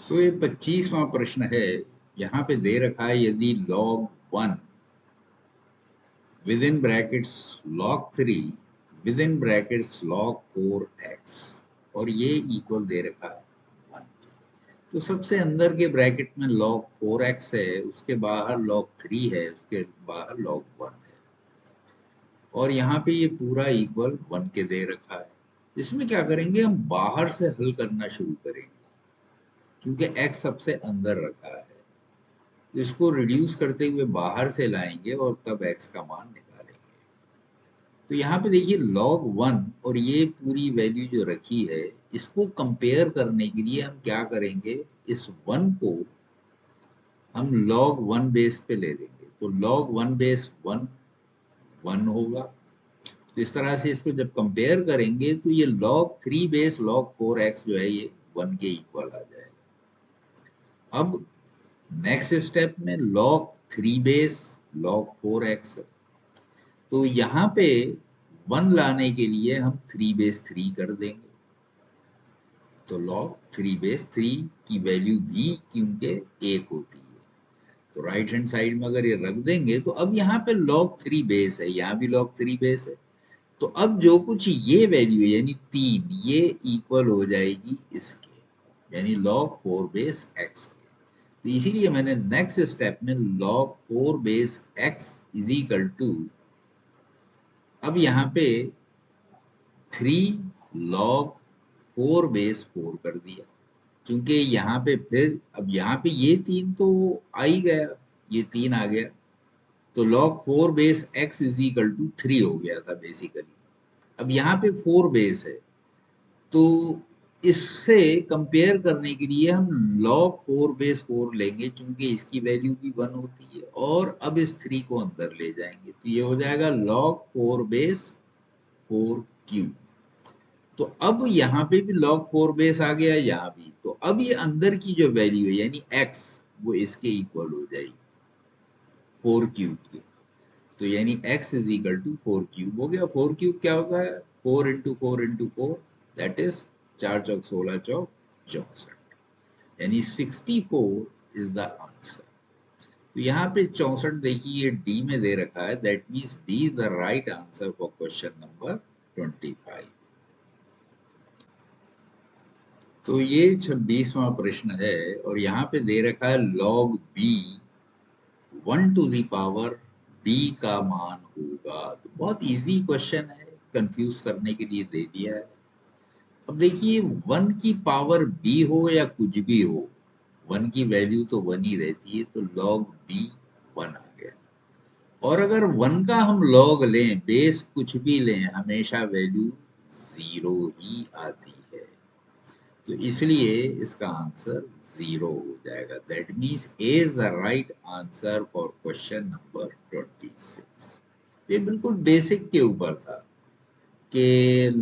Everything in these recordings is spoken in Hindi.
सो ये 25वां प्रश्न है। यहाँ पे दे रखा है यदि log 1 with in brackets log 3 with in brackets log 4x और ये इक्वल दे रखा है 1। तो सबसे अंदर के ब्रैकेट में log 4x है, उसके बाहर log 3 है, उसके बाहर log 1 है और यहाँ पे ये पूरा इक्वल 1 के दे रखा है। इसमें क्या करेंगे, हम बाहर से हल करना शुरू करेंगे क्योंकि x सबसे अंदर रखा है। तो इसको रिड्यूस करते हुए बाहर से लाएंगे और तब x का मान निकालेंगे। तो यहाँ पे देखिए log 1 और ये पूरी वैल्यू जो रखी है, इसको कंपेयर करने के लिए हम क्या करेंगे, इस 1 को हम log 1 बेस पे ले लेंगे। तो log 1 बेस 1 1 होगा। तो इस तरह से इसको जब कंपेयर करेंगे तो ये log 3 बेस log 4x जो है ये 1 के इक्वल आ जाएगा। अब नेक्स्ट स्टेप में log 3 बेस log 4x है। तो यहाँ पे 1 लाने के लिए हम 3 बेस 3 कर देंगे। तो log 3 बेस 3 की वैल्यू भी क्योंकि 1 होती है, तो राइट हैंड साइड में अगर ये रख देंगे तो अब यहाँ पे log 3 बेस है, यहाँ भी log 3 बेस है। तो अब जो कुछ ये वैल्यू है यानी 3, ये इक्वल हो जाएगी इसके, यानी log 4 बेस x के। तो इसीलिए मैंने नेक्स्ट स्टेप में log 4 base x is equal to, अब यहाँ पे 3 log 4 बेस 4 कर दिया क्योंकि यहाँ पे फिर अब यहाँ पे ये 3 तो आ ही गया, ये 3 आ गया तो log 4 base x is equal to 3 हो गया था बेसिकली। अब यहाँ पे 4 बेस है तो इससे कंपेयर करने के लिए हम log 4 बेस 4 लेंगे क्योंकि इसकी वैल्यू भी 1 होती है और अब इस 3 को अंदर ले जाएंगे तो ये हो जाएगा log 4 बेस 4 क्यूब। तो अब यहाँ पे भी log 4 बेस आ गया, यहाँ भी। तो अब ये अंदर की जो वैल्यू है यानी x वो इसके इक्वल हो जाएगी 4 क्यूब के। तो यानी x is equal to 4 cube हो गया। 4 क्यूब क्या होता है, 4 इंटू 4 इंटू 4, दैट इज 4 चौक 16 चौक 64, यानी 64 इज द आंसर। तो यहाँ पे 64 देखिए डी में दे रखा है, that means D is the right answer for question number 25। तो ये 26वां प्रश्न है और यहाँ पे दे रखा है log b 1 to the power b का मान होगा। तो बहुत इजी क्वेश्चन है, कंफ्यूज करने के लिए दे दिया है। अब देखिए 1 की पावर b हो या कुछ भी हो, 1 की वैल्यू तो 1 ही रहती है, तो log b 1 आ गया। और अगर 1 का हम log लें, बेस कुछ भी लें, हमेशा वैल्यू 0 ही आती है। तो इसलिए इसका आंसर 0 हो जाएगा। That means A is the right answer for question number 26। ये बिल्कुल बेसिक के ऊपर था कि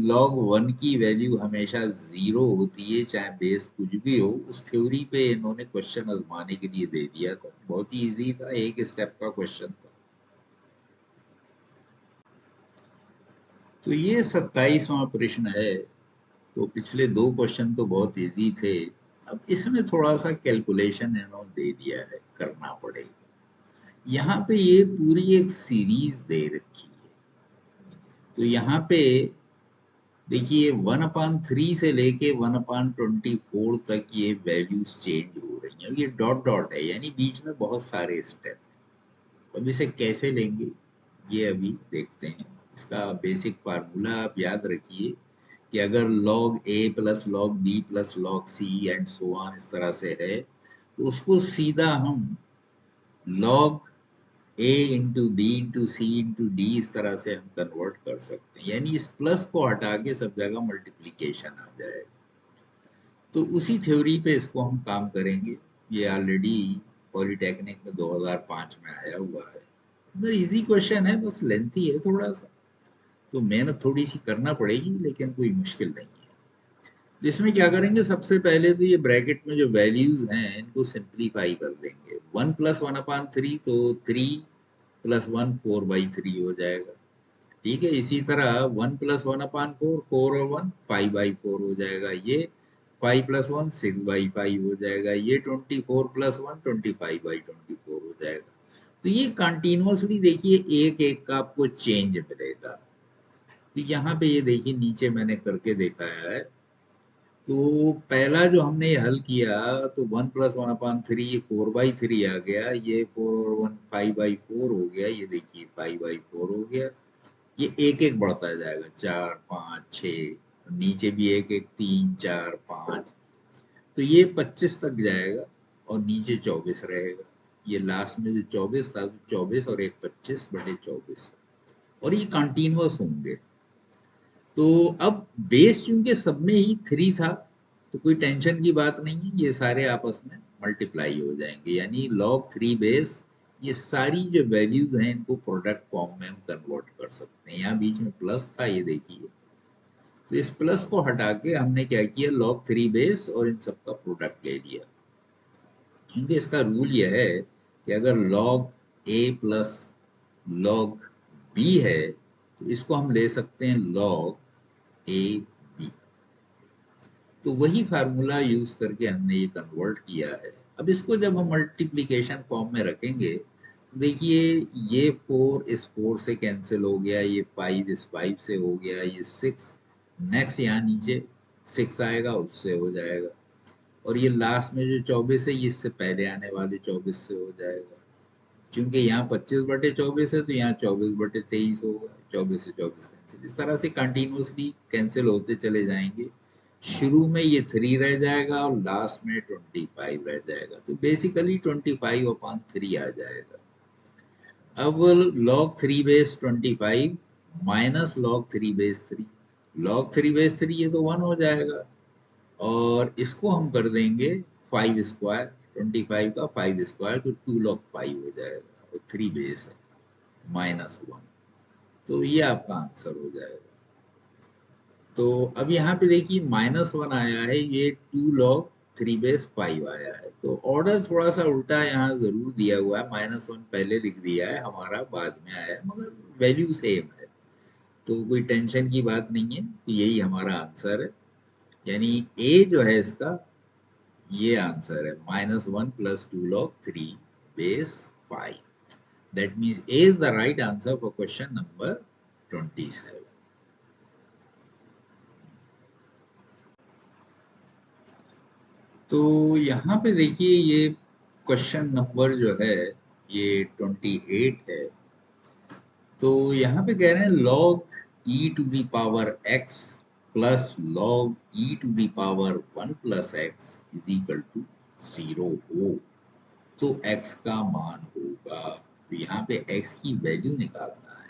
log 1 की वैल्यू हमेशा 0 होती है चाहे बेस कुछ भी हो। उस थ्योरी पे इन्होंने क्वेश्चन आजमाने के लिए दे दिया था, बहुत ही इजी था, एक स्टेप का क्वेश्चन था। तो ये 27वां प्रश्न है। तो पिछले दो क्वेश्चन तो बहुत इजी थे, अब इसमें थोड़ा सा कैलकुलेशन इन्होंने दे दिया है, करना पड़ेगा। यहाँ पे ये पूरी एक सीरीज दे रखी है। तो यहाँ पे देखिए 1/3 से लेके 1/24 तक ये वैल्यूज चेंज हो रही हैं। ये डॉट डॉट है यानी बीच में बहुत सारे स्टेप हैं। अब इसे कैसे लेंगे ये अभी देखते हैं। इसका बेसिक फार्मूला आप याद रखिए कि अगर log a plus log b plus log c and so on इस तरह से है तो उसको सीधा हम log a into B into C into D इस तरह से हम कन्वर्ट कर सकते हैं, यानी इस प्लस को हटा के सब जगह मल्टीप्लीकेशन आ जाएगा। तो उसी थ्योरी पे इसको हम काम करेंगे। ये ऑलरेडी पॉलिटेक्निक में 2005 में आया हुआ है। इजी क्वेश्चन है, बस लेंथी है थोड़ा सा, तो मेहनत थोड़ी सी करना पड़ेगी लेकिन कोई मुश्किल नहीं है। इसमें क्या करेंगे, सबसे पहले तो ये ब्रैकेट में जो वैल्यूज हैं इनको सिंप्लीफाई कर देंगे। 1 प्लस 1/3 तो 3 प्लस 1 4/3 हो जाएगा। ठीक है, इसी तरह 1 प्लस 1/4 4 और 1 5/4 हो जाएगा। ये 5 + 1 6/5 हो जाएगा, ये 24 + 1 25/24 हो जाएगा। तो ये कंटिन्यूअसली देखिए एक एक का आपको चेंज मिलेगा। तो यहाँ पे ये देखिए नीचे मैंने करके दिखाया है। तो पहला जो हमने हल किया तो 1 + 1/3 ये 4/3 आ गया, ये 4 और 1 5/4 हो गया, ये देखिए 5/4 हो गया। ये एक एक बढ़ता जाएगा, 4 5 6, नीचे भी एक एक 3 4 5, तो ये 25 तक जाएगा और नीचे 24 रहेगा। ये लास्ट में जो 24 था, 24 और एक 25/24, और ये कंटिन्यूअस होंगे। तो अब बेस चूंकि सब में ही 3 था, तो कोई टेंशन की बात नहीं है, ये सारे आपस में मल्टीप्लाई हो जाएंगे, यानी log 3 बेस, ये सारी जो वैल्यूज हैं इनको प्रोडक्ट फॉर्म में हम कन्वर्ट कर सकते हैं। यहाँ बीच में प्लस था, ये देखिए, तो इस प्लस को हटा के हमने क्या किया, log 3 बेस और इन सब का प्रोडक्ट ले लिया। क्योंकि इसका रूल यह है कि अगर log a plus log b है तो इसको हम ले सकते हैं log a b। तो वही फार्मूला यूज करके हमने ये कन्वर्ट किया है। अब इसको जब हम मल्टीप्लिकेशन फॉर्म में रखेंगे तो देखिए, ये 4 इस 4 से कैंसिल हो गया, ये 5 इस 5 से हो गया, ये 6 नेक्स्ट यहाँ नीचे 6 आएगा उससे हो जाएगा, और ये लास्ट में जो 24 है ये इससे पहले आने वाले 24 से हो जाएगा। क्योंकि यहाँ 25/24 है तो यहाँ 24/23 होगा, 24 से 24 कैंसिल, इस तरह से कंटिन्यूसली कैंसिल होते चले जाएंगे। शुरू में ये 3 रह जाएगा और लास्ट में 25 रह जाएगा, तो बेसिकली 25/3 आ जाएगा। अब log 3 base 25 minus log 3 base 3, log 3 base 3 ये तो 1 हो जाएगा, और इसको हम कर देंगे 5 स्क्वायर, 25 का 5 स्क्वायर तो 2 log 5 हो जाएगा, और 3 बेस है -1, तो ये आपका आंसर हो जाएगा। तो अब यहाँ पे देखिए -1 आया है, ये 2 log 3 बेस 5 आया है, तो ऑर्डर थोड़ा सा उल्टा यहाँ जरूर दिया हुआ है, -1 पहले लिख दिया है हमारा, बाद में आया है, मगर वैल्यू सेम है, तो कोई टेंशन की बात नहीं है। तो यही हमारा आंसर है, यानी ए जो है इसका, ये आंसर है -1 + 2 log 3 base 5। That means A is the right answer for question number 27. तो यहाँ पे देखिए, ये क्वेश्चन नंबर जो है ये 28 है। तो यहाँ पे कह रहे हैं log e⁻x plus log e⁻1 + x is equal to 0 हो तो x का मान होगा। तो यहाँ पे x की वैल्यू निकालना है।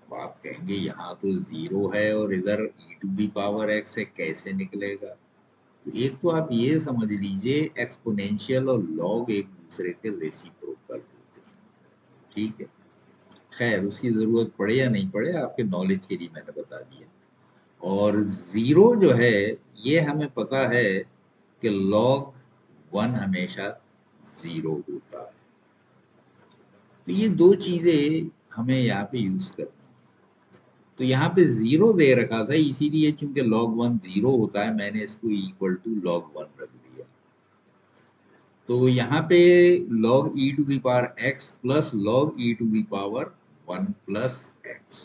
अब आप कहेंगे यहाँ तो 0 है और इधर e⁻x है, कैसे निकलेगा? तो एक तो आप ये समझ लीजिए, एक्सपोनेंशियल और लॉग एक दूसरे के रेसिप्रोकल होते हैं, ठीक है। खैर उसकी जरूरत पड़े या नहीं पड़े, आपके नॉलेज के लिए मैंने बता दिया। और जीरो जो है, ये हमें पता है कि log 1 हमेशा 0 होता है। तो ये दो चीजें हमें यहाँ पे यूज करनी है। तो यहाँ पे 0 दे रखा था, इसीलिए चूंकि log 1 0 होता है, मैंने इसको इक्वल टू log 1 रख दिया। तो यहाँ पे log e⁻x plus log e⁻1 plus x।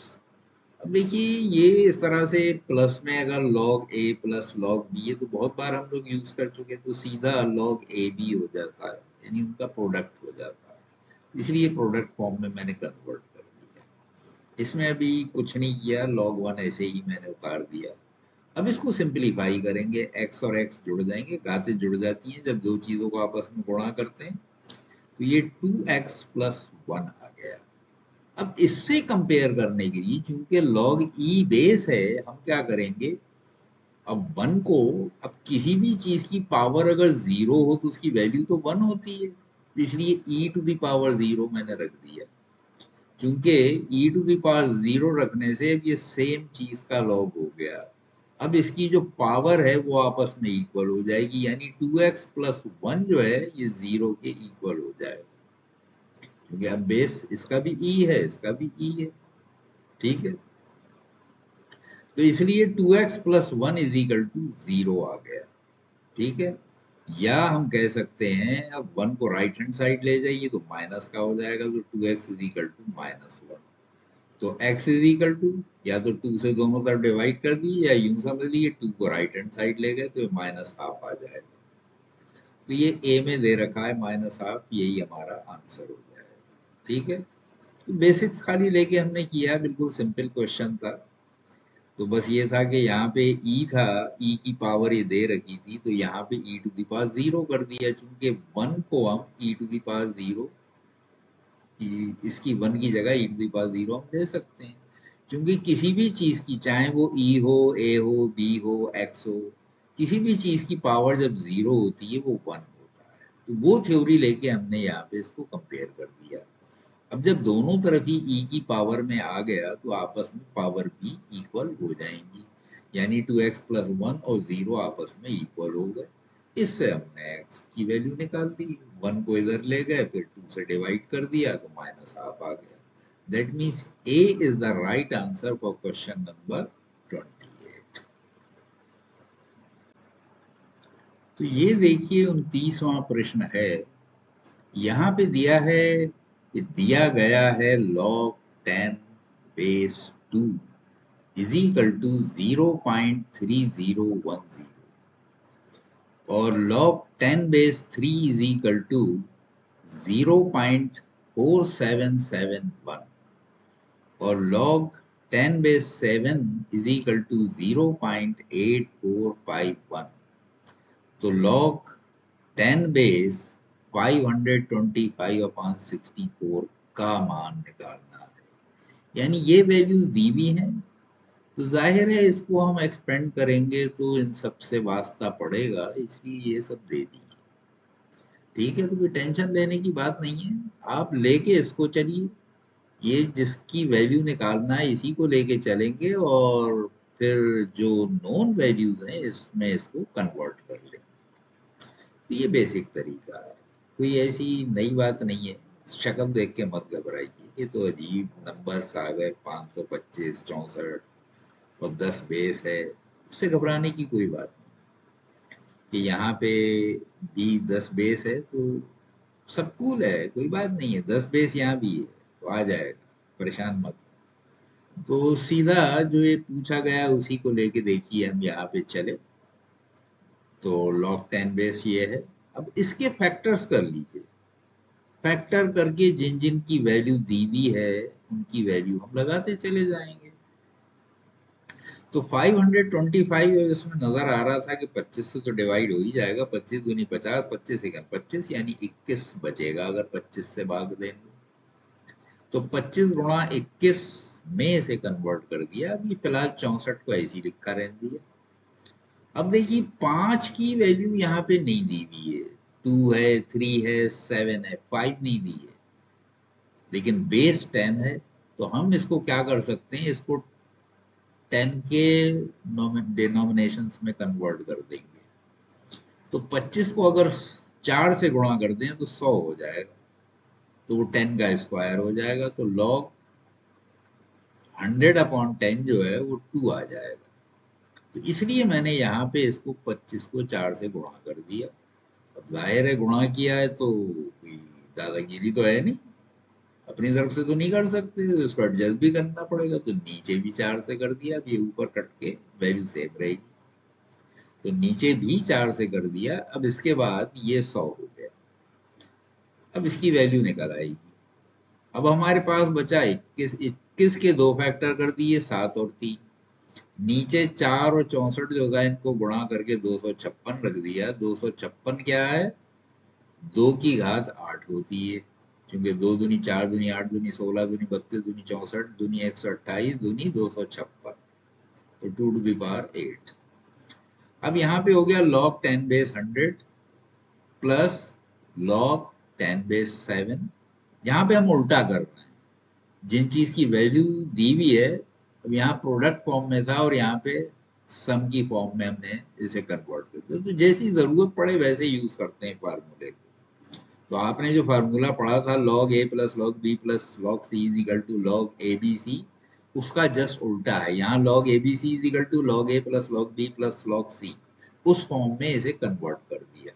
अब देखिए, ये इस तरह से प्लस में अगर log a plus log b है तो बहुत बार हम लोग यूज कर चुके, तो सीधा log a b हो जाता है, यानी उनका प्रोडक्ट हो जाता है, इसलिए प्रोडक्ट फॉर्म में मैंने कन्वर्ट कर दिया। इसमें अभी कुछ नहीं किया, log 1 ऐसे ही मैंने उतार दिया। अब इसको सिंपलीफाई करेंगे, x और x जुड़ जाएंगे, घातें जुड़ जाती हैं जब दो चीजों को आपस में गुणा करते हैं, तो ये 2x + 1 आ गया। अब इससे कंपेयर करने के लिए, चूंकि log e बेस है, हम क्या करेंगे, अब 1 को, अब किसी भी चीज की पावर अगर 0 हो तो उसकी वैल्यू तो 1 होती है, तो इसलिए e⁻0 मैंने रख दिया। चूंकि e⁻0 रखने से अब ये सेम चीज का लॉग हो गया। अब इसकी जो पावर है वो आपस में इक्वल हो जाएगी, यानी 2x + 1 जो है ये 0 के इक्वल हो जाएगा, क्योंकि अब बेस इसका भी e है, इसका भी e है, ठीक है। तो इसलिए 2x + 1 = 0 आ गया। ठीक है, या हम कह सकते हैं अब 1 को राइट हैंड साइड ले जाइए तो माइनस का हो जाएगा, तो 2x इज इक्वल टू -1। तो x इज इक्वल टू, या तो 2 से दोनों तरफ डिवाइड कर दिए, या यूं समझ लीजिए 2 को राइट हैंड साइड ले गए तो -12 आ जाएगा। तो ये a में दे रखा है -12, यही हमारा आंसर हो जाएगा। ठीक है, तो बेसिक्स खाली लेके हमने किया, बिल्कुल सिंपल क्वेश्चन था। तो बस ये था कि यहाँ पे e था, e की पावर ये दे रखी थी, तो यहाँ पे e टू द पावर 0 कर दिया, चूंकि 1 को हम e टू द पावर 0, इसकी 1 की जगह e टू द पावर 0 हम दे सकते हैं, क्योंकि किसी भी चीज की, चाहे वो e हो, a हो, b हो, x हो, किसी भी चीज की पावर जब 0 होती है वो 1 होता है। तो वो थ्योरी लेके हमने यहाँ पे इसको कंपेयर कर दिया। अब जब दोनों तरफ ही e की पावर में आ गया तो आपस में पावर भी इक्वल हो जाएंगी, यानी 2x प्लस 1 और 0 आपस में इक्वल हो गए। इससे हमने x की वैल्यू निकाल दी, 1 को इधर ले गए, फिर 2 से डिवाइड कर दिया तो -12 आ गया। That means A is the right answer for question number 28। तो ये देखिए 29वां प्रश्न है। यहाँ पे दिया है कि दिया गया है log 10 base 2 is equal to 0.3010, और log 10 base 3 is equal to 0.4771, और log 10 base 7 is equal to 0.8451। तो log 10 बेस 525 अपॉन 64 का मान निकालना है, यानी ये वैल्यूज दी हुई हैं, तो जाहिर है इसको हम एक्सपेंड करेंगे तो इन सब से वास्ता पड़ेगा, इसलिए ये सब दे दी। ठीक है, तो कोई टेंशन लेने की बात नहीं है, आप लेके इसको चलिए, ये जिसकी वैल्यू निकालना है इसी को लेके चलेंगे, और फिर जो नॉन वैल्यूज हैं इसमें इसको कन्वर्ट कर लेंगे। तो ये बेसिक तरीका है, कोई ऐसी नई बात नहीं है। शक्ल देख के मत घबराइए, ये तो अजीब नंबर्स आ गए, 525, 64 और 10 बेस है, उससे घबराने की कोई बात नहीं। कि यहाँ पे भी 10 बेस है तो सब कूल है, कोई बात नहीं है, 10 बेस यहाँ भी है तो आ जाएगा, परेशान मत। तो सीधा जो ये पूछा गया उसी को लेके देखिए हम यहाँ पे चले। तो log 10 बेस ये है, अब इसके फैक्टर्स कर लीजिए, फैक्टर करके जिन जिन की वैल्यू दी हुई है उनकी वैल्यू हम लगाते चले जाएंगे। तो 525 इसमें नजर आ रहा था कि 25 से तो डिवाइड हो ही जाएगा, 25 दूनी 50, 25 एकम 25, यानी 21 बचेगा अगर 25 से भाग देंगे। तो 25 गुणा 21 में इसे कन्वर्ट कर दिया, अभी फिलहाल 64 को ऐसी लिखा रहने दिया। अब देखिए 5 की वैल्यू यहाँ पे नहीं दी हुई है, 2 है, 3 है, 7 है, 5 नहीं दी है, लेकिन बेस 10 है। तो हम इसको क्या कर सकते हैं, इसको 10 के डिनोमिनेशंस में कन्वर्ट कर देंगे। तो 25 को अगर 4 से गुणा कर दें तो 100 हो जाएगा, तो वो 10 का स्क्वायर हो जाएगा, तो log 100 अपॉन 10 जो है वो 2 आ जाएगा। तो इसलिए मैंने यहाँ पे इसको 25 को 4 से गुणा कर दिया। अब जाहिर है गुणा किया है तो कोई दादागिरी तो है नहीं, अपनी तरफ से तो नहीं कर सकते, तो इसको एडजस्ट भी करना पड़ेगा, तो नीचे भी 4 से कर दिया, अब ये ऊपर कट के वैल्यू सेम रहेगी, तो नीचे भी 4 से कर दिया। अब इसके बाद ये 100 हो गया, अब इसकी वैल्यू निकल आएगी। अब हमारे पास बचा 21, 21 के दो फैक्टर कर दिए, 7 और 3, नीचे 4 और 64 जो था इनको गुणा करके 256 रख दिया। 256 क्या है, 2 की घात 8 होती है, क्योंकि 2 दूनी 4 दूनी 8 दूनी 16 दूनी 32 दूनी 64 दूनी 128 दूनी 256, तो 2 टू द पावर 8। अब यहाँ पे हो गया log 10 base 100 plus log 10 base 7। यहाँ पे हम उल्टा कर रहे हैं, जिन चीज की वैल्यू दी हुई है, अब यहाँ प्रोडक्ट फॉर्म में था और यहाँ पे सम की फॉर्म में हमने इसे कन्वर्ट कर दिया। तो जैसी जरूरत पड़े वैसे यूज करते हैं फार्मूले को। तो आपने जो फार्मूला पढ़ा था log a plus log b plus log c is equal to log abc, उसका जस्ट उल्टा है, यहाँ log abc is equal to log a plus log b plus log c। उस फॉर्म में इसे कन्वर्ट कर दिया।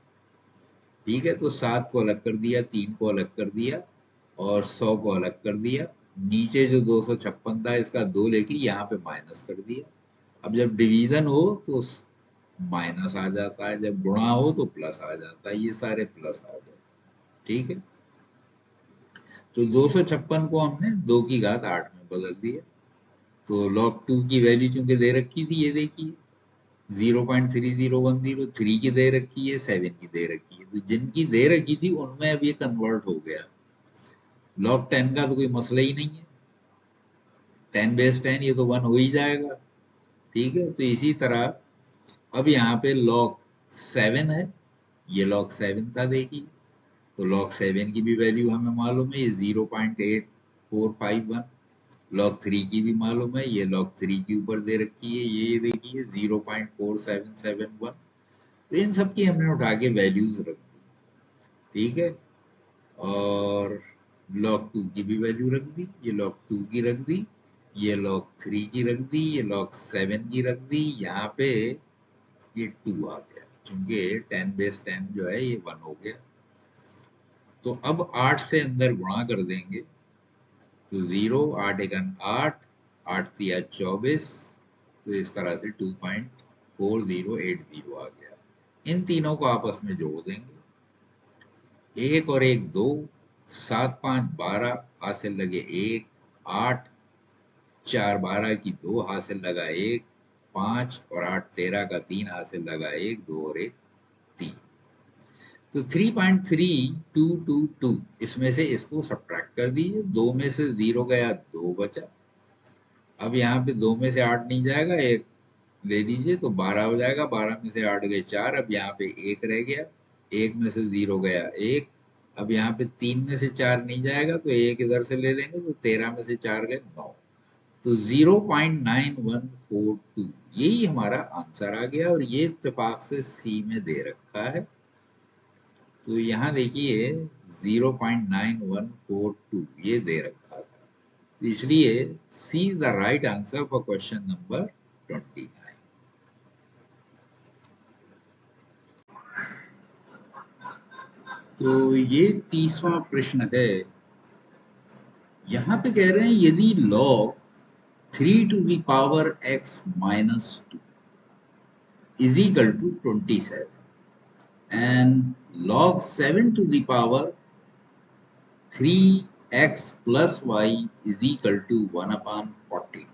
ठीक है, तो 7 को अलग कर दिया, 3 को अलग कर दिया और 100 को अलग कर दिया। नीचे जो 256 था इसका 2 लेके यहाँ पे माइनस कर दिया। अब जब डिवीजन हो तो माइनस आ जाता है, जब गुणा हो तो प्लस आ जाता है, ये सारे प्लस आ गए। ठीक है, तो 256 को हमने 2 की घात 8 में बदल दिया। तो log 2 की वैल्यू चूंकि दे रखी थी, ये देखिए 0.3010, 3 की दे रखी है, 7 की दे रखी है, तो जिनकी दे रखी थी उनमें अब ये कन्वर्ट हो गया। log 10 का तो कोई मसला ही नहीं है, 10 बेस 10 ये तो 1 हो ही जाएगा। ठीक है, तो इसी तरह अब यहाँ पे log 7 है, ये log 7 था देखिए, तो log 7 की भी वैल्यू हमें मालूम है, ये 0.8451। log 3 की भी मालूम है, ये log 3 की ऊपर दे रखी है, ये देखिए 0.4771। तो इन सब की हमने उठा के वैल्यूज रख दी। ठीक है, और log 2 की भी वैल्यू रख दी, ये log 2 की रख दी, ये log 3 की रख दी, ये log 7 की रख दी, यहाँ पे ये 2 आ गया, क्योंकि 10 बेस 10 जो है ये 1 हो गया। तो अब 8 से अंदर गुणा कर देंगे, तो 0, 8 एकन 8, 8 तिया 24, तो इस तरह से 2.4080 आ गया। इन तीनों को आपस में जोड़ देंगे, 1 और 1 2, 7 5 12, हासिल लगे 1, 8 4 12 की 2, हासिल लगा 1, 5 और 8 13 का 3, हासिल लगा 1, 2 और 1 3। तो 3.3222 इसमें से इसको सब्ट्रैक्ट कर दीजिए, 2 में से 0 गया, 2 बचा। अब यहाँ पे 2 में से 8 नहीं जाएगा, 1 ले लीजिए तो 12 हो जाएगा, 12 में से 8 गए 4, अब यहाँ पे 1 रह गया, 1 में से 0 गया 1। अब यहाँ पे 3 में से 4 नहीं जाएगा तो 1 इधर से ले लेंगे, तो 13 में से 4 गए 9। तो 0.9142 यही हमारा आंसर आ गया, और ये इत्तेफाक से सी में दे रखा है। तो यहाँ देखिए 0.9142 ये दे रखा था, तो इसलिए C is the right answer for question number 29। तो ये 30वां प्रश्न है। यहाँ पे कह रहे हैं यदि log 3 to the power x minus 2 is equal to 27 and log 7 to the power 3x plus y is equal to 1 upon 40।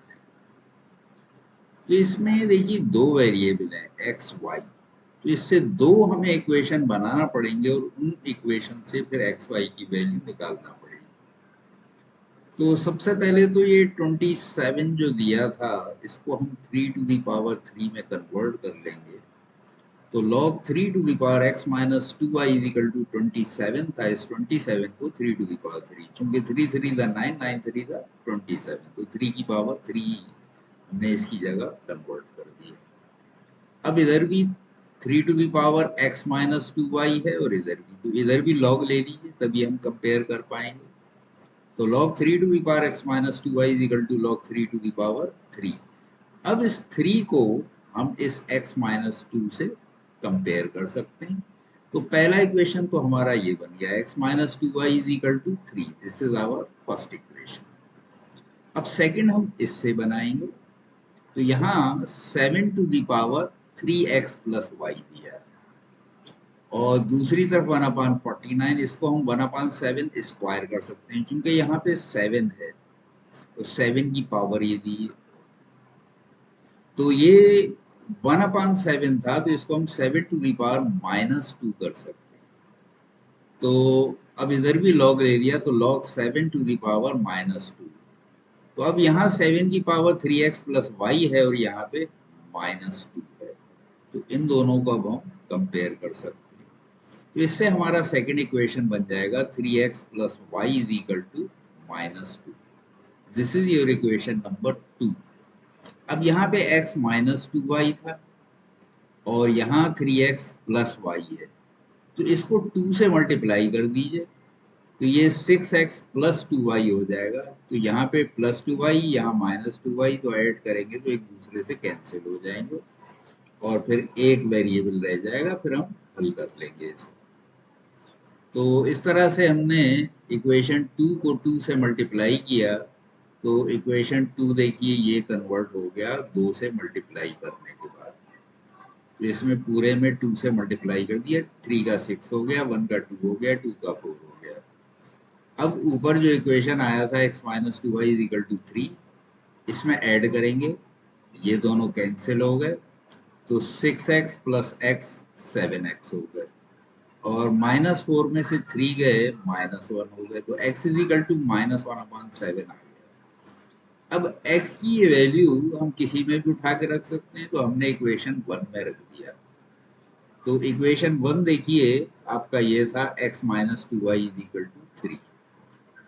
तो इसमें देखिए दो वेरिएबल है x y, तो इससे दो हमें इक्वेशन बनाना पड़ेंगे और उन इक्वेशन से फिर x y की वैल्यू निकालना पड़ेगी। तो सबसे पहले तो ये 27 जो दिया था इसको हम 3 to the power 3 में कन्वर्ट कर लेंगे। तो log 3 to the power x minus 2y is equal to 27 था, इस 27 को 3 to the power 3, चूंकि 3 3 था 9, 9 3 था 27, तो 3 की पावर 3 हमने इसकी जगह कन्वर्ट कर दिया। अब इधर भी 3 to the power x minus 2y है और इधर भी, तो इधर भी log ले लीजिए तभी हम कंपेयर कर पाएंगे। तो log 3 to the power x minus 2y is equal to log 3 to the power 3। अब इस 3 को हम इस x minus 2 से कंपेयर कर सकते हैं। तो पहला इक्वेशन तो हमारा ये बन गया, x minus 2y is equal to 3, this is our first equation. अब सेकंड हम इससे बनाएंगे, तो यहाँ 7 to the power 3x plus y दिया है, और दूसरी तरफ 1/49, इसको हम 1/7 स्क्वायर कर सकते हैं, क्योंकि यहाँ पे 7 है तो 7 की पावर ये दी है। तो ये 1/7 था, तो इसको हम 7 to the power -2 कर सकते हैं। तो अब इधर भी log ले लिया, तो log 7 to the power -2। तो अब यहाँ 7 की पावर 3x plus y है और यहाँ पे -2 है, तो इन दोनों को अब हम कंपेयर कर सकते हैं। तो इससे हमारा सेकंड इक्वेशन बन जाएगा 3x plus y is equal to -2। This is your equation number 2। अब यहाँ पे x -2y था और यहाँ 3x plus y है, तो इसको 2 से मल्टीप्लाई कर दीजिए, तो ये 6x plus 2y हो जाएगा। तो यहाँ पे +2y, यहाँ -2y, तो ऐड करेंगे तो एक दूसरे से कैंसिल हो जाएंगे। और फिर एक वेरिएबल रह जाएगा, फिर हम हल कर लेंगे इसे। तो इस तरह से हमने इक्वेशन 2 को 2 से मल्टीप्लाई किया, तो इक्वेशन 2 देखिए ये कन्वर्ट हो गया 2 से मल्टीप्लाई करने के बाद। तो इसमें पूरे में 2 से मल्टीप्लाई कर दिया, 3 का 6 हो गया, 1 का 2 हो गया, 2 का 4 हो गया। अब ऊपर जो इक्वेशन आया था x minus 2y is equal to 3, इसमें ऐड करेंगे, ये दोनों कैंसिल हो गए, तो 6x प्लस x 7x हो गए, और -4 में से 3 गए, -1 हो गए, तो x इज इक्वल टू -1/7 आ गया। अब x की ये वैल्यू हम किसी में भी उठा के रख सकते हैं, तो हमने इक्वेशन 1 में रख दिया। तो इक्वेशन 1 देखिए आपका ये था x minus 2y is equal to 3,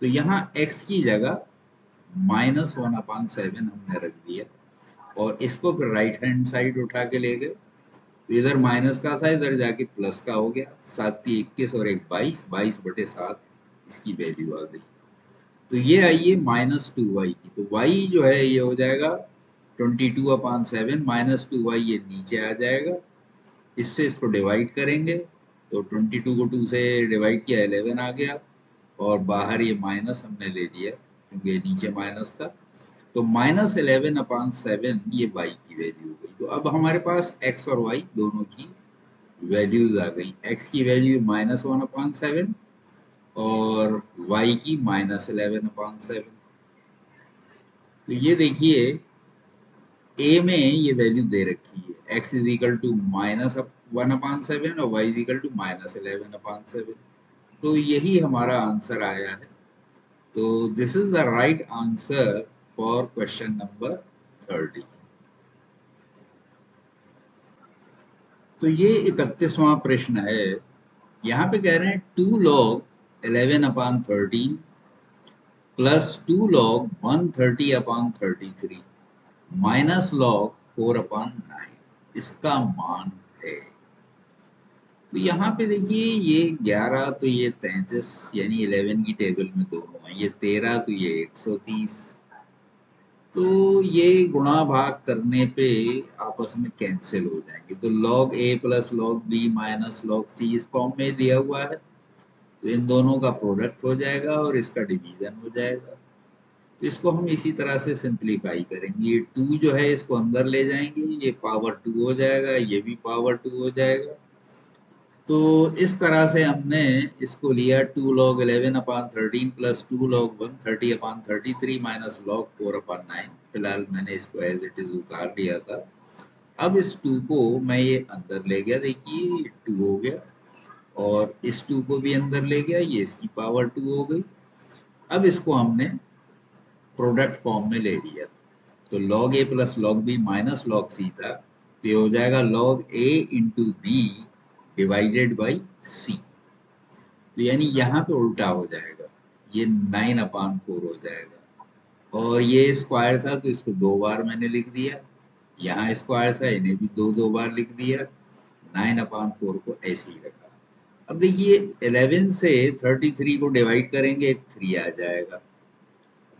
तो यहाँ x की जगह -1/7 हमने रख दिया, और इसको फिर राइट हैंड साइड उठा के ले गए, तो इधर माइनस का था, इधर जाके प्लस का हो गया, 7×3 = 21 और 1 22, 22/7 इसकी वैल्यू आ गई। तो ये आई है -2y की, तो y जो है ये हो जाएगा 22/7, -2y ये नीचे आ जाएगा, इससे इसको डिवाइड करेंगे, तो 22 को 2 से डिवाइड किया 11 आ गया, और बाहर ये माइनस हमने ले लिया क्योंकि नीचे माइनस था, तो -11/7 ये y की वैल्यू हो गई। तो अब हमारे पास x और y दोनों की वैल्यूज आ गई, x की वैल्यू -1/7 और y की -11/7। तो ये देखिए a में ये वैल्यू दे रखी है, x इज इक्वल टू -1/7 और y इज इक्वल टू -11/7, तो यही हमारा आंसर आया है। तो this is the right answer for question number 30। तो ये 31वां प्रश्न है। यहाँ पे कह रहे हैं 2 log 11/13 plus 2 log 130/33 minus log 4/9 इसका मान है। तो यहाँ पे देखिए ये 11 तो ये 33 यानी 11 की टेबल में दोनों है, ये 13 तो ये 130, तो ये गुणा भाग करने पे आपस में कैंसिल हो जाएंगे, तो log a plus log b minus log c इस फॉर्म में दिया हुआ है, तो इन दोनों का प्रोडक्ट हो जाएगा और इसका डिवीजन हो जाएगा। तो इसको हम इसी तरह से सिंप्लीफाई करेंगे, ये 2 जो है इसको अंदर ले जाएंगे, ये पावर 2 हो जाएगा, ये भी पावर 2 हो जाएगा। तो इस तरह से हमने इसको लिया 2 log 11/13 plus 2 log 130/33 minus log 4/9। फिलहाल मैंने इसको एज इट इज उतार लिया था। अब इस 2 को मैं ये अंदर ले गया, देखिए 2 हो गया, और इस 2 को भी अंदर ले गया, ये इसकी पावर 2 हो गई। अब इसको हमने प्रोडक्ट फॉर्म में ले लिया, तो log a plus log b minus log c था, तो ये हो जाएगा log a into b divided by c, तो यानी यहाँ पे उल्टा हो जाएगा, ये 9/4 हो जाएगा, और ये स्क्वायर था तो इसको 2 बार मैंने लिख दिया, यहाँ स्क्वायर था इन्हें भी 2 बार लिख दिया, 9/4 को ऐसे ही रखा। अब देखिए 11 से 33 को डिवाइड करेंगे, एक 3 आ जाएगा,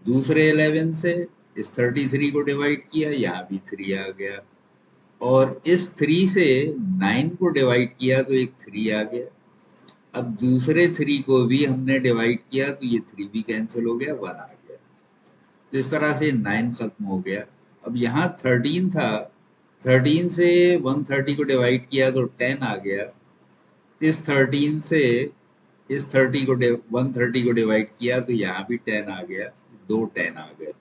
दूसरे 11 से इस 33 को डिवाइड किया, यहाँ भी 3 आ गया, और इस 3 से 9 को डिवाइड किया तो एक 3 आ गया। अब दूसरे 3 को भी हमने डिवाइड किया तो ये 3 भी कैंसिल हो गया, 1 आ गया, तो इस तरह से 9 खत्म हो गया। अब यहाँ 13 था, 13 से 130 को डिवाइड किया तो 10 आ गया, इस 13 से इस 130 को डिवाइड किया तो यहाँ भी 10 आ गया, 2 10 आ गए।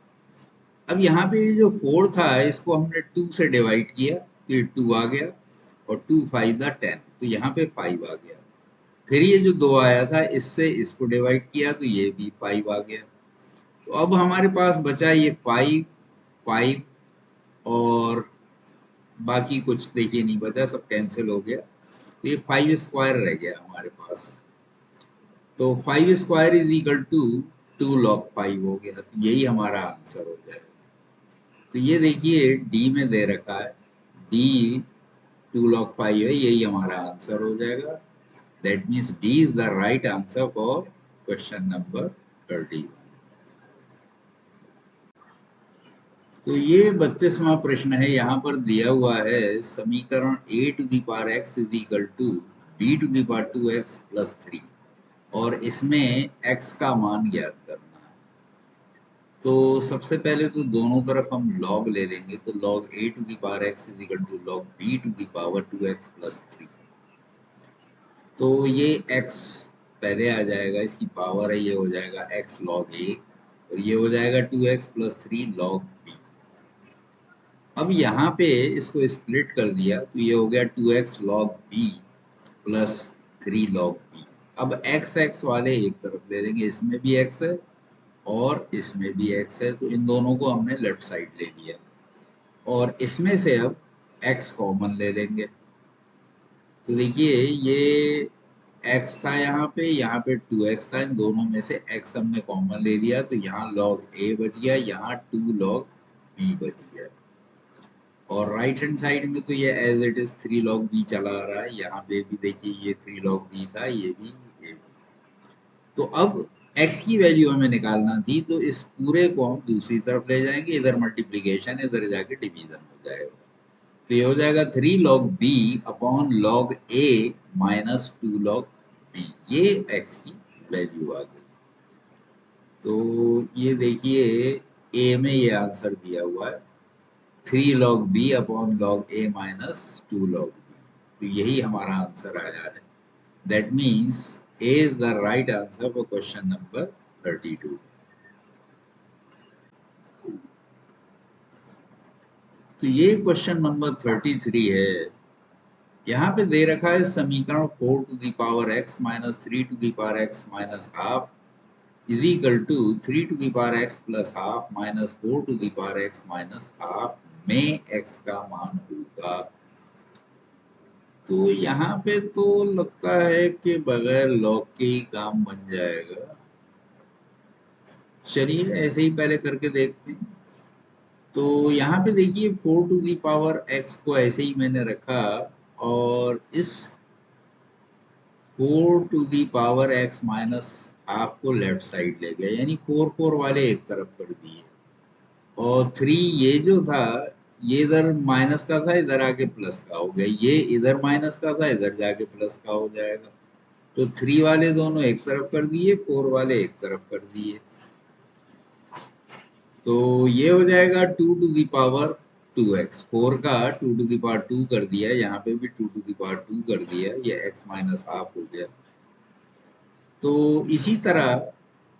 अब यहाँ पे जो 4 था इसको हमने 2 से डिवाइड किया तो ये 2 आ गया, और 2 5 10, तो यहाँ पे 5 आ गया। फिर ये जो 2 आया था इससे इसको डिवाइड किया तो ये भी 5 आ गया। तो अब हमारे पास बचा ये 5 5, और बाकी कुछ देखिए नहीं बचा, सब कैंसिल हो गया, तो ये 5 स्क्वायर रह गया हमारे पास। तो 5 square is equal to 2 log 5 हो गया, तो यही हमारा आंसर हो जाएगा। तो ये देखिए डी में दे रखा है, डी 2 log 5 है, यही हमारा आंसर हो जाएगा। That means D is the right answer for question number 31। तो ये 32वां प्रश्न है। यहाँ पर दिया हुआ है समीकरण a to the power x is equal to b to the power 2x plus 3 और इसमें x का मान ज्ञात करना है। तो सबसे पहले तो दोनों तरफ हम log ले लेंगे, तो log a to the power x is equal to log b to the power 2x plus 3। तो ये x पहले आ जाएगा, इसकी पावर है, ये हो जाएगा x log a और ये हो जाएगा 2x प्लस 3 log b। अब यहाँ पे इसको स्प्लिट कर दिया तो ये हो गया 2x log b plus 3 log b। अब x वाले एक तरफ ले लेंगे, इसमें भी x है और इसमें भी x है, तो इन दोनों को हमने लेफ्ट साइड ले लिया और इसमें से अब x कॉमन ले लेंगे। तो देखिए ये x था, यहाँ पे 2x था, इन दोनों में से x हमने कॉमन ले लिया तो यहाँ log a बच गया, यहाँ 2 log b बच गया और राइट हैंड साइड में तो ये as it is 3 log b चला आ रहा है। यहाँ पे भी देखिए ये 3 log b था, ये भी ये भी। तो अब x की वैल्यू हमें निकालना थी, तो इस पूरे को हम दूसरी तरफ ले जाएंगे, इधर मल्टीप्लीकेशन, इधर जाके डिवीजन हो जाएगा। तो ये हो जाएगा 3 log b upon log a minus 2 log b। ये x की वैल्यू आ गई। तो ये देखिए a में ये आंसर दिया हुआ है 3 log b upon log a minus 2 log b। तो यही हमारा आंसर आया है। That means A is the right answer for question number 32। तो ये क्वेश्चन नंबर 33 है। यहाँ पे दे रखा है समीकरण 4 to the power x minus 3 to the power x minus half is equal to 3 to the power x plus half minus 4 to the power x minus half में x का मान होगा। तो यहाँ पे तो लगता है कि बगैर लॉग के ही काम बन जाएगा। चलिए ऐसे ही पहले करके देखते हैं। तो यहाँ पे देखिए 4 टू दी पावर x को ऐसे ही मैंने रखा और इस 4 to the power x minus half को लेफ्ट साइड ले गया, यानी 4 वाले एक तरफ कर दिए और 3 ये जो था ये इधर माइनस का था, इधर आके प्लस का हो गया, ये इधर माइनस का था, इधर जाके प्लस का हो जाएगा। तो 3 वाले दोनों एक तरफ कर दिए, 4 वाले एक तरफ कर दिए। तो ये हो जाएगा 2 टू दी पावर 2x। 4 का 2 टू दी पावर 2 कर दिया, यहाँ पे भी 2 टू दी पावर 2 कर दिया, ये x माइनस हाफ हो गया। तो इसी तरह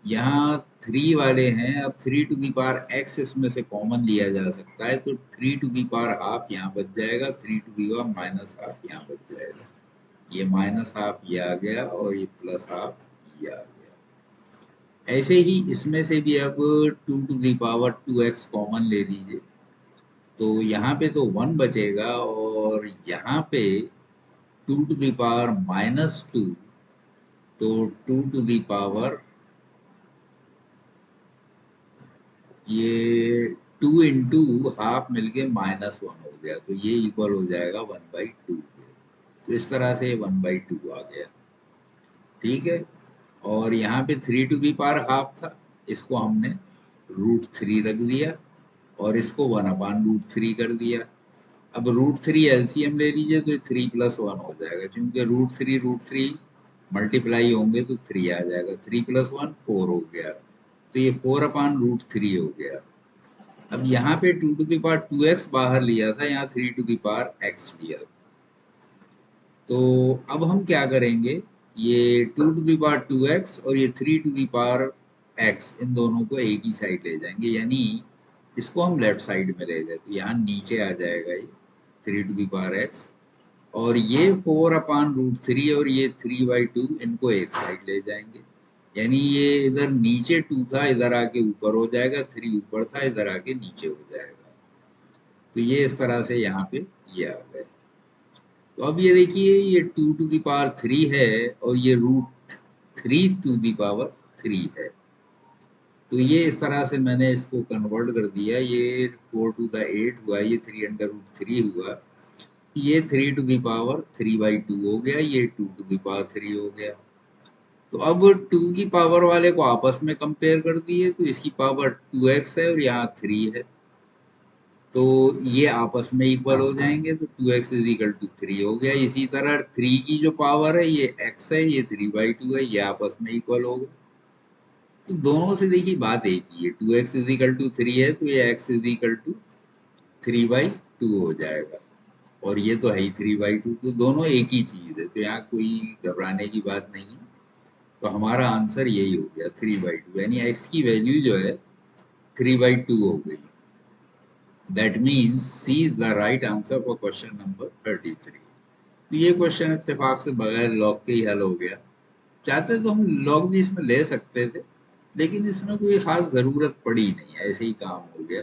यहाँ 3 वाले हैं, अब 3 टू दी पावर x इसमें से कॉमन लिया जा सकता है, तो 3 टू दी पावर हाफ यहाँ बच जाएगा, 3 to the power minus half यहाँ बच जाएगा। ये माइनस हाफ ये आ गया और ये प्लस हाफ ये आ गया। ऐसे ही इसमें से भी अब 2 to the power 2x common ले लीजिए, तो यहाँ पे तो 1 बचेगा और यहाँ पे 2 टू दी पावर माइनस 2, तो 2 टू दी पावर ये 2 इंटू हाफ मिलके -1 हो गया, तो ये इक्वल हो जाएगा 1/2 के। तो इस तरह से 1/2 आ गया। ठीक है, और यहाँ पे 3 टू दी पावर हाफ था, इसको हमने √3 रख दिया और इसको 1/√3 कर दिया। अब √3 एलसीएम ले लीजिए तो 3 + 1 हो जाएगा, क्योंकि √3 मल्टीप्लाई होंगे तो 3 आ जाएगा। 3 + 1 4 हो गया, तो ये 4/√3 हो गया। अब यहाँ पे 2 टू दी पावर 2x बाहर लिया था, यहाँ 3 टू दी पावर x लिया था। तो अब हम क्या करेंगे, ये 2 टू दी पावर 2x और ये 3 टू दी पावर x, इन दोनों को एक ही साइड ले जाएंगे, यानी इसको हम लेफ्ट साइड में ले गए, तो यहाँ नीचे आ जाएगा ये 3 टू दी पावर x और ये 4/√3 और ये 3/2, इनको एक साइड ले जाएंगे, यानी ये इधर नीचे 2 था, इधर आके ऊपर हो जाएगा, 3 ऊपर था, इधर आके नीचे हो जाएगा। तो ये इस तरह से यहाँ पे ये आ गए। तो अब ये देखिए ये 2 टू दी पावर 3 है और ये √3 टू दी पावर 3 है। तो ये इस तरह से मैंने इसको कन्वर्ट कर दिया, ये 4 टू द 8 हुआ, ये 3/√3 हुआ, ये 3 टू दी पावर 3/2 हो गया, ये 2 टू दी पावर 3 हो गया। तो अब 2 की पावर वाले को आपस में कंपेयर कर दिए, तो इसकी पावर 2x है और यहाँ 3 है, तो ये आपस में इक्वल हो जाएंगे, तो 2x इज इक्वल टू 3 हो गया। इसी तरह 3 की जो पावर है ये x है, ये 3/2 है, ये आपस में इक्वल हो गए। तो दोनों से देखिए बात एक ही है, 2x इज इक्वल टू 3 है तो ये x इज इक्वल टू 3/2 हो जाएगा, और ये तो है ही 3/2, तो दोनों एक ही चीज है, तो यहाँ कोई घबराने की बात नहीं है। तो हमारा आंसर यही हो गया 3/2, यानी x की वैल्यू जो है 3/2 हो गई। That means C is the right answer for question number 33। तो ये क्वेश्चन इत्तेफाक से बगैर लॉग के ही हल हो गया। चाहते तो हम लॉग भी इसमें ले सकते थे, लेकिन इसमें कोई खास जरूरत पड़ी नहीं, ऐसे ही काम हो गया।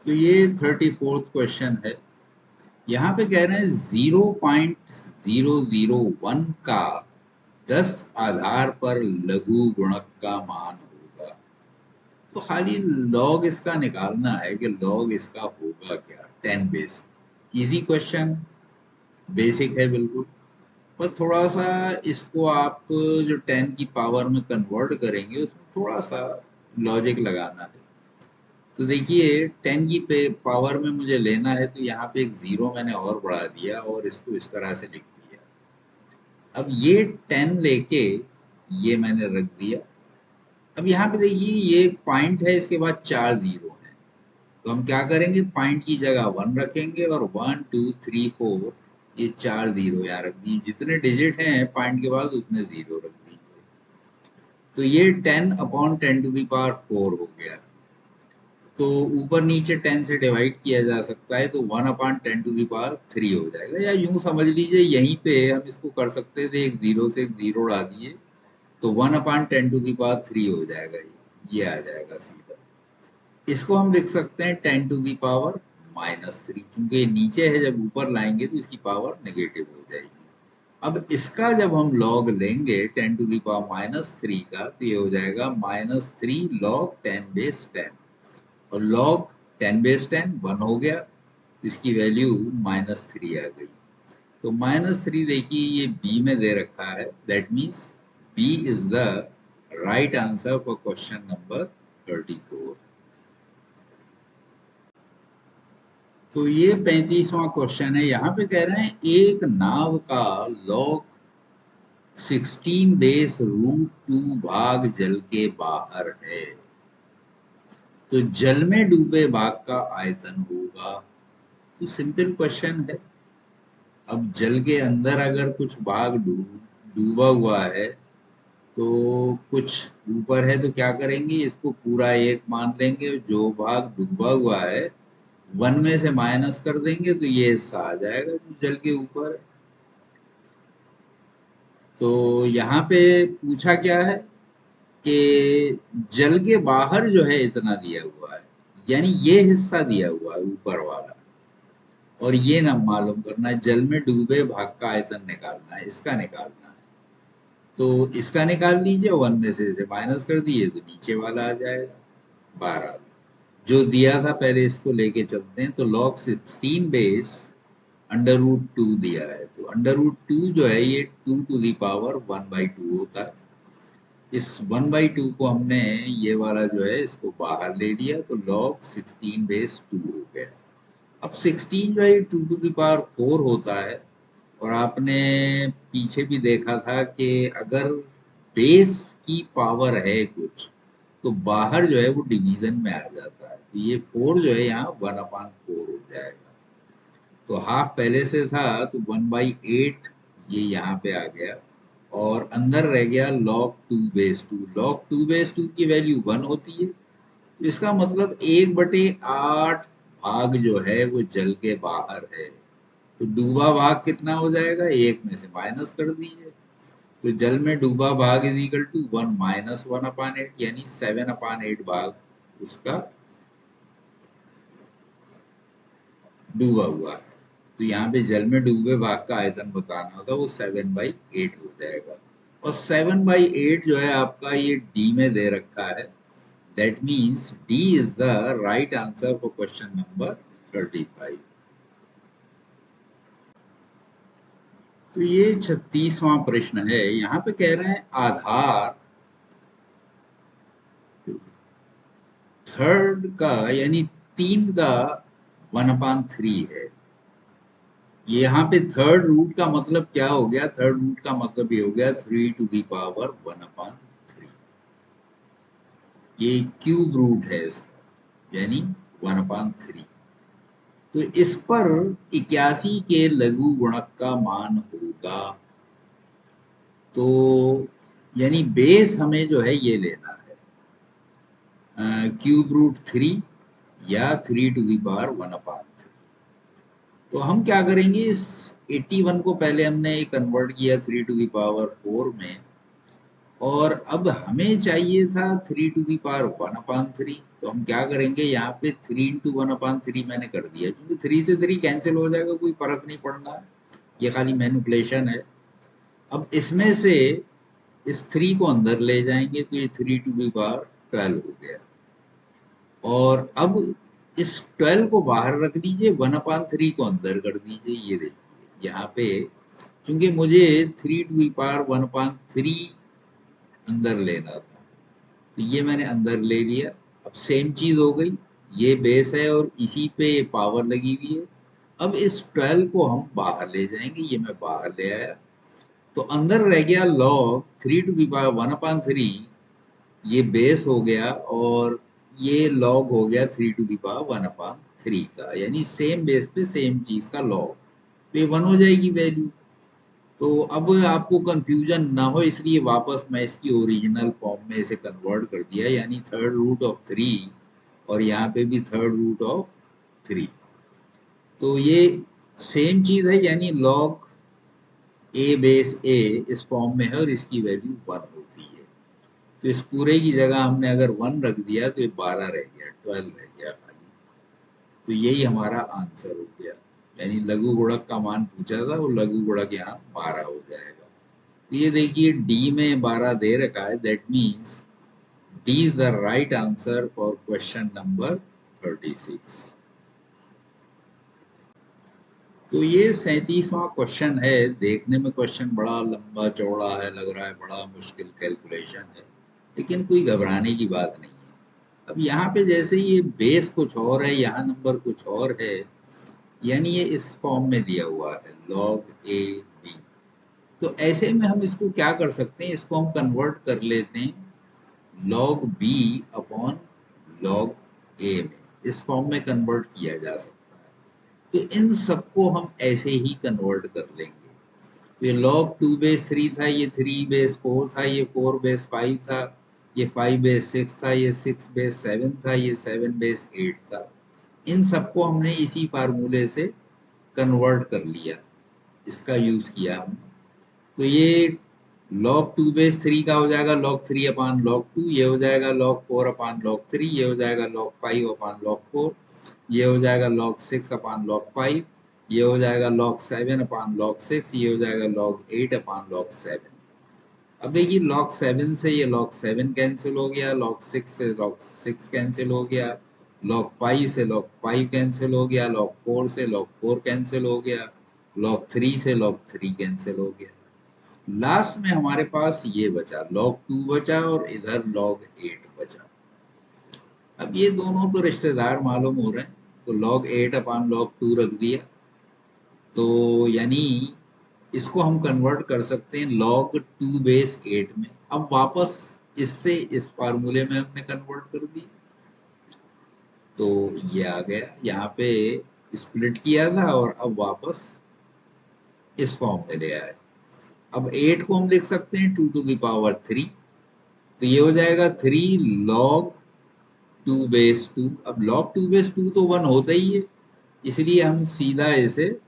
तो ये 34th क्वेश्चन है। यहाँ पे कह रहे हैं 0.001 का 10 आधार पर लघु गुणक का मान होगा। तो खाली लॉग इसका निकालना है कि लॉग इसका होगा क्या, 10 बेस। इजी क्वेश्चन, बेसिक है बिल्कुल, पर थोड़ा सा इसको आप जो 10 की पावर में कन्वर्ट करेंगे उसमें थोड़ा सा लॉजिक लगाना है। तो देखिए 10 की पावर में मुझे लेना है, तो यहाँ पे एक जीरो मैंने और बढ़ा दिया और इसको इस तरह से लिख दिया। अब ये 10 लेके ये मैंने रख दिया। अब यहाँ पे देखिए ये पॉइंट है, इसके बाद 4 जीरो है, तो हम क्या करेंगे, पॉइंट की जगह 1 रखेंगे और 1 2 3 4 ये 4 जीरो यहाँ रख दिए। जितने डिजिट हैं पॉइंट के बाद उतने जीरो रख दिए। तो ये 10/10⁴ हो गया। तो ऊपर नीचे 10 से डिवाइड किया जा सकता है, तो 1/10⁵ हो जाएगा, या यूं समझ लीजिए यहीं पे हम इसको कर सकते थे, एक जीरो से एक जीरो उड़ा दिए तो 1/10⁵ हो जाएगा, ये आ जाएगा सीधा। इसको हम लिख सकते हैं 10⁻³ क्योंकि ये नीचे है, जब ऊपर लाएंगे तो इसकी पावर नेगेटिव हो जाएगी। अब इसका जब हम लॉग लेंगे 10⁻³ का, तो ये हो जाएगा -3 log 10/10, और log 10/10 1 हो गया, तो इसकी वैल्यू -3 आ गई। तो -3 देखिए ये बी में दे रखा है, that means B is the right answer for question number 34। तो ये 35वां क्वेश्चन है। यहाँ पे कह रहे हैं एक नाव का लॉग 16√2 भाग जल के बाहर है, तो जल में डूबे भाग का आयतन होगा। तो सिंपल क्वेश्चन है। अब जल के अंदर अगर कुछ भाग डूबा हुआ है, तो कुछ ऊपर है, तो क्या करेंगे, इसको पूरा एक मान लेंगे, जो भाग डूबा हुआ है 1 में से माइनस कर देंगे तो ये हिस्सा आ जाएगा जो जल के ऊपर है। तो यहाँ पे पूछा क्या है कि जल के बाहर जो है इतना दिया हुआ है, यानी ये हिस्सा दिया हुआ है ऊपर वाला, और ये ना मालूम करना है, जल में डूबे भाग का आयतन निकालना है, इसका निकालना है। तो इसका निकाल लीजिए, 1 में से इसे माइनस कर दिए तो नीचे वाला आ जाएगा 12। जो दिया था पहले इसको लेके चलते हैं, तो log 16 बेस √2 दिया है, तो √2 जो है ये 2⁻1/2 होता है। इस 1/2 को हमने ये वाला जो है इसको बाहर ले लिया, तो log 16/2 हो गया। अब 16 जो है 2⁴ होता है, और आपने पीछे भी देखा था कि अगर बेस की पावर है कुछ, तो बाहर जो है वो डिवीजन में आ जाता है, तो ये 4 जो है यहाँ 1/4 हो जाएगा। तो हाफ पहले से था, तो 1/8 ये यहाँ पे आ गया, और अंदर रह गया log 2/2। log 2/2 की वैल्यू 1 होती है, तो इसका मतलब 1/8 भाग जो है वो जल के बाहर है। तो डूबा भाग कितना हो जाएगा, 1 में से माइनस कर दीजिए, तो जल में डूबा भाग इज इक्वल टू 1 - 1/8, यानी 7/8 भाग उसका डूबा हुआ है। तो यहाँ पे जल में डूबे भाग का आयतन बताना होता, वो 7/8 हो जाएगा। और 7/8 जो है आपका ये डी में दे रखा है, that means D is the right answer for question number 35। तो ये 36वां प्रश्न है। यहाँ पे कह रहे हैं आधार थर्ड का यानी 3 का 1/3 है। यहाँ पे थर्ड रूट का मतलब क्या हो गया? थर्ड रूट का मतलब ये हो गया 3⁻1/3। ये क्यूब रूट है इसका, यानी 1/3। तो इस पर 81 के लघु गुणक का मान होगा। तो यानी बेस हमें जो है ये लेना है क्यूब रूट 3 या 3⁻1/3। तो हम क्या करेंगे, इस 81 को पहले हमने कन्वर्ट किया 3⁴ में, और अब हमें चाहिए था 3⁻1/3। तो हम क्या करेंगे, यहाँ पे 3 × 1/3 मैंने कर दिया, क्योंकि 3 से 3 कैंसिल हो जाएगा, कोई फर्क नहीं पड़ना, ये खाली मैनिपुलेशन है। अब इसमें से इस 3 को अंदर ले जाएंगे तो ये 3⁻12 हो गया। और अब इस 12 को बाहर रख दीजिए, 1/3 को अंदर कर दीजिए। ये देखिए यहाँ पे, क्योंकि मुझे 3⁻1/3 अंदर लेना था, तो ये मैंने अंदर ले लिया। अब सेम चीज हो गई, ये बेस है और इसी पे ये पावर लगी हुई है। अब इस 12 को हम बाहर ले जाएंगे, ये मैं बाहर ले आया, तो अंदर रह गया लॉग 3⁻1/3। ये बेस हो गया और ये लॉग हो गया 3⁻1/3 का, यानी सेम बेस पे सेम चीज का लॉग, तो ये 1 हो जाएगी वैल्यू। तो अब आपको कंफ्यूजन ना हो इसलिए वापस मैं इसकी ओरिजिनल फॉर्म में इसे कन्वर्ट कर दिया, यानी √3 और यहाँ पे भी √3। तो ये सेम चीज है, यानी लॉग ए बेस ए इस फॉर्म में है और इसकी वैल्यू 1 होती है। तो इस पूरे की जगह हमने अगर 1 रख दिया तो ये 12 रह गया, 12 रह गया खाली। तो यही हमारा आंसर हो गया, यानी लघु गुणक का मान पूछा था, वो लघु गुणक यहाँ 12 हो जाएगा। तो ये देखिए डी में 12 दे रखा है, that means D is the right answer for question number 36। तो ये 37वां क्वेश्चन है। देखने में क्वेश्चन बड़ा लंबा चौड़ा है, लग रहा है बड़ा मुश्किल कैलकुलेशन है, लेकिन कोई घबराने की बात नहीं है। अब यहाँ पे जैसे ये बेस कुछ और है, यहाँ नंबर कुछ और है, यानी ये इस फॉर्म में दिया हुआ है लॉग ए बी। तो ऐसे में हम इसको क्या कर सकते हैं, इसको हम कन्वर्ट कर लेते हैं लॉग बी अपॉन लॉग ए में, इस फॉर्म में कन्वर्ट किया जा सकता है। तो इन सबको हम ऐसे ही कन्वर्ट कर लेंगे। तो ये लॉग 2/3 था, ये 3/4 था, ये 4/5 था, ये 5/6 था, ये 6/7 था, ये 7/8 था। इन सबको हमने इसी फार्मूले से कन्वर्ट कर लिया, इसका यूज किया हमने। तो ये log 2/3 का हो जाएगा log 3/log 2, ये हो जाएगा log 4/log 3, ये हो जाएगा log 5/log 4, ये हो जाएगा log 6/log 5, ये हो जाएगा log 7/log 6, ये हो जाएगा log 8/log 7। अब देखिए log 7 से ये log 7 कैंसिल हो गया, log 6 से log 6 कैंसिल हो गया, log 5 से log 5 कैंसिल हो गया, log 4 से log 4 कैंसिल हो गया, log 3 से log 3 कैंसिल हो गया। लास्ट में हमारे पास ये बचा log 2 बचा और इधर log 8 बचा। अब ये दोनों तो रिश्तेदार मालूम हो रहे हैं, तो log 8/log 2 रख दिया। तो यानी इसको हम कन्वर्ट कर सकते हैं log 2/8 में। अब वापस इससे इस फार्मूले में हमने कन्वर्ट कर दी, तो ये आ गया, यहाँ पे स्प्लिट किया था और अब वापस इस फॉर्म में ले आए। अब 8 को हम लिख सकते हैं 2⁻3, तो ये हो जाएगा 3 log 2/2। अब log 2/2 तो 1 होता ही है, इसलिए हम सीधा इसे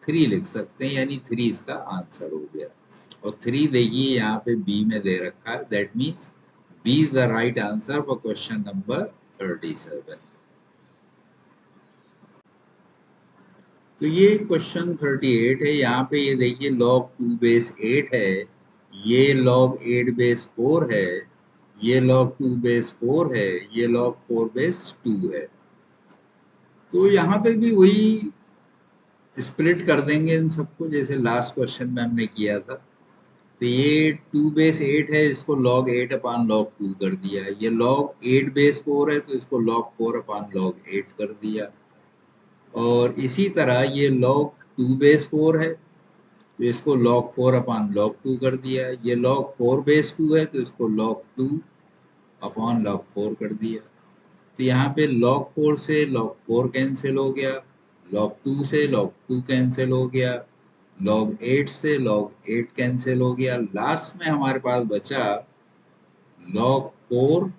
3 लिख सकते हैं, यानी 3 इसका आंसर हो गया। और 3 देखिए यहाँ पे बी में दे रखा है, that means B is the right answer for question number 37। तो ये क्वेश्चन 38 है। यहाँ पे ये देखिए log 2/8 है, ये log 8/4 है, ये log 2/4 है, ये log 4/2 है। तो यहाँ पे भी वही स्प्लिट कर देंगे इन सबको, जैसे लास्ट क्वेश्चन में हमने किया था। तो ये 2 बेस 8 है, इसको log 8 अपान log 2 कर दिया। ये log 8 बेस 4 है तो इसको log 4 अपान log 8 कर दिया। और इसी तरह ये log 2 बेस 4 है तो इसको log 4 अपान log 2 कर दिया। ये log 4 बेस 2 है तो इसको log 2 अपॉन log 4 कर दिया। तो यहाँ पे log 4 से log 4 कैंसिल हो गया, log 2 से log 2 कैंसिल हो गया, log 8 से log 8 कैंसिल हो गया। लास्ट में हमारे पास बचा log 4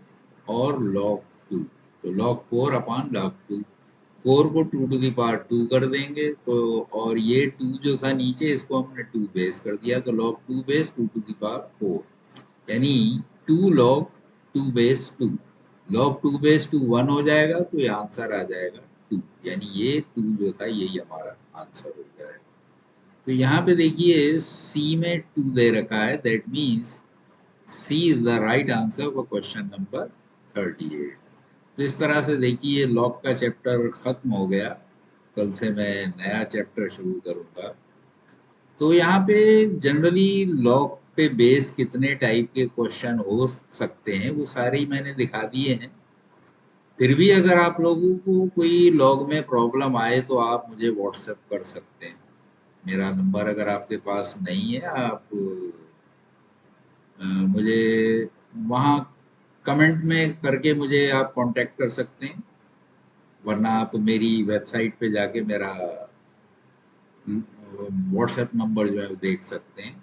और log 2। तो log 4 अपॉन log 2, 4 को 2 टू दी पावर 2 कर देंगे तो, और ये 2 जो था नीचे इसको हमने 2 बेस कर दिया तो log 2 base 2 to the power 4, यानी 2 log 2 बेस 2। log 2 बेस 2 1 हो जाएगा तो ये आंसर आ जाएगा 2, यानी ये 2 जो था यही हमारा आंसर हो जाएगा। तो यहाँ पे देखिए सी में 2 दे रखा है, that means C is the right answer for question number 38। तो इस तरह से देखिए लॉग का चैप्टर खत्म हो गया। कल से मैं नया चैप्टर शुरू करूंगा। तो यहाँ पे जनरली लॉग पे बेस कितने टाइप के क्वेश्चन हो सकते हैं वो सारे ही मैंने दिखा दिए हैं। फिर भी अगर आप लोगों को कोई लॉग में प्रॉब्लम आए तो आप मुझे व्हाट्सएप कर सकते हैं। मेरा नंबर अगर आपके पास नहीं है, आप मुझे वहाँ कमेंट में करके मुझे आप कांटेक्ट कर सकते हैं, वरना आप मेरी वेबसाइट पे जाके मेरा व्हाट्सएप नंबर जो है वो देख सकते हैं।